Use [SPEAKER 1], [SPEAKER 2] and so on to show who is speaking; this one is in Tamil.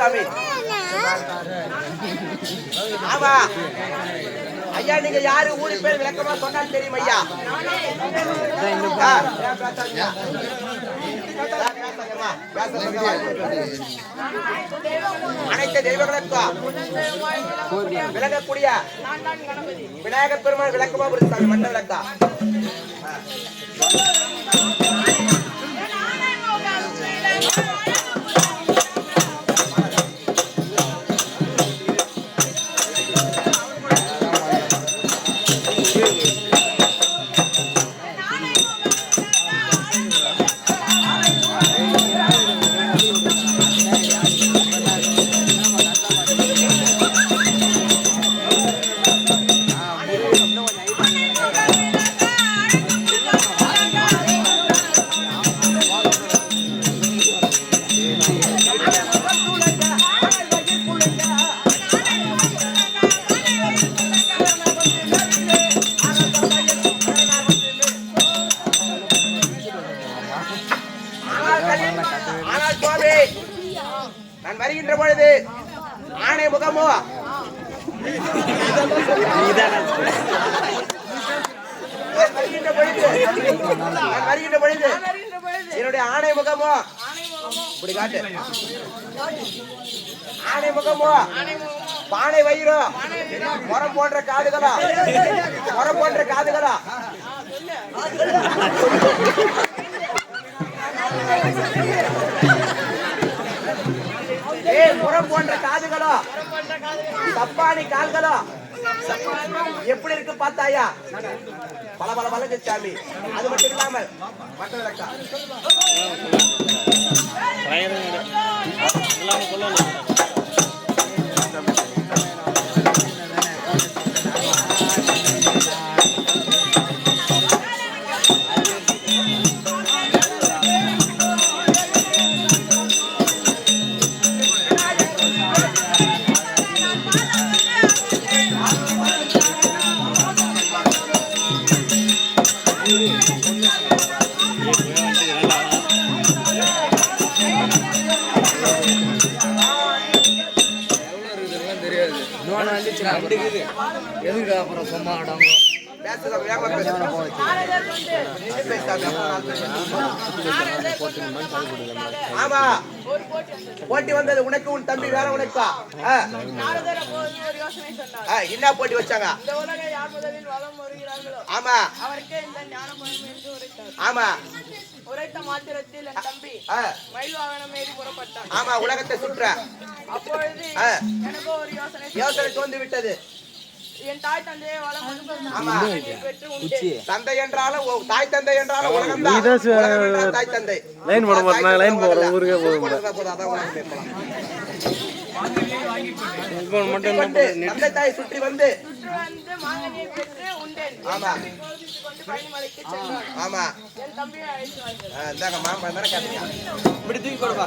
[SPEAKER 1] சாமி. ஆமா ஐயா, நீங்க யாரு ஊரு பேர் விளக்கமா சொன்னாலும் தெரியும் ஐயா. அனைத்து தெய்வங்களுக்கும் விளங்கக்கூடிய விநாயகர் பெருமாள் விளக்கமா கொடுத்தாங்க. மண்ட விளக்கா நான் வருகின்ற பொழுது ஆணை முகமோ வருகின்ற பொழுது என்னுடைய ஆணை முகமோ இப்படி காட்டு. ஆணை முகமோ பானை வயிறோ மரம் போன்ற காதுகளா மரம் போன்ற காதுகளா முறம் போன்ற காதுகளோ தப்பானி கால்களோ எப்படி இருக்கு பார்த்தாயா? பல பல பலகு சாமி. அது மட்டும் இல்லாமல் மற்ற விளக்கா ஆமா போட்டி வந்தது உனக்கு உன் தம்பி வேற உனக்கா? என்ன போட்டி வச்சாங்க? ஆமா ஆமா
[SPEAKER 2] உரைத்த மாத்திரத்தில் என் தம்பி மயில் வாகனம் ஏறி புறப்பட்டான்.
[SPEAKER 1] ஆமா உலகத்தை சுற்ற.
[SPEAKER 2] அப்பொழுது எனக்கு ஒரு
[SPEAKER 1] யோசனை தோன்றி விட்டது.
[SPEAKER 2] என் தாய் தந்தையை வளம்
[SPEAKER 1] தந்தை என்றாலும் தாய் தந்தை என்றாலும் உலகம் தான். தாய் தந்தை
[SPEAKER 3] லைன் போட மாட்டாங்க. லைன் போற ஊருக்கே
[SPEAKER 1] தந்தை தாய் சுற்றி வந்து
[SPEAKER 2] மாங்கனியை பெற்று உண்டேன்.
[SPEAKER 1] ஆமா
[SPEAKER 2] பனிமலைக்கு சென்றான்.
[SPEAKER 1] ஆமா
[SPEAKER 2] என் தம்பியை அழைத்து
[SPEAKER 1] மாம்பழம் இப்படி தூக்கி கொடுப்பா.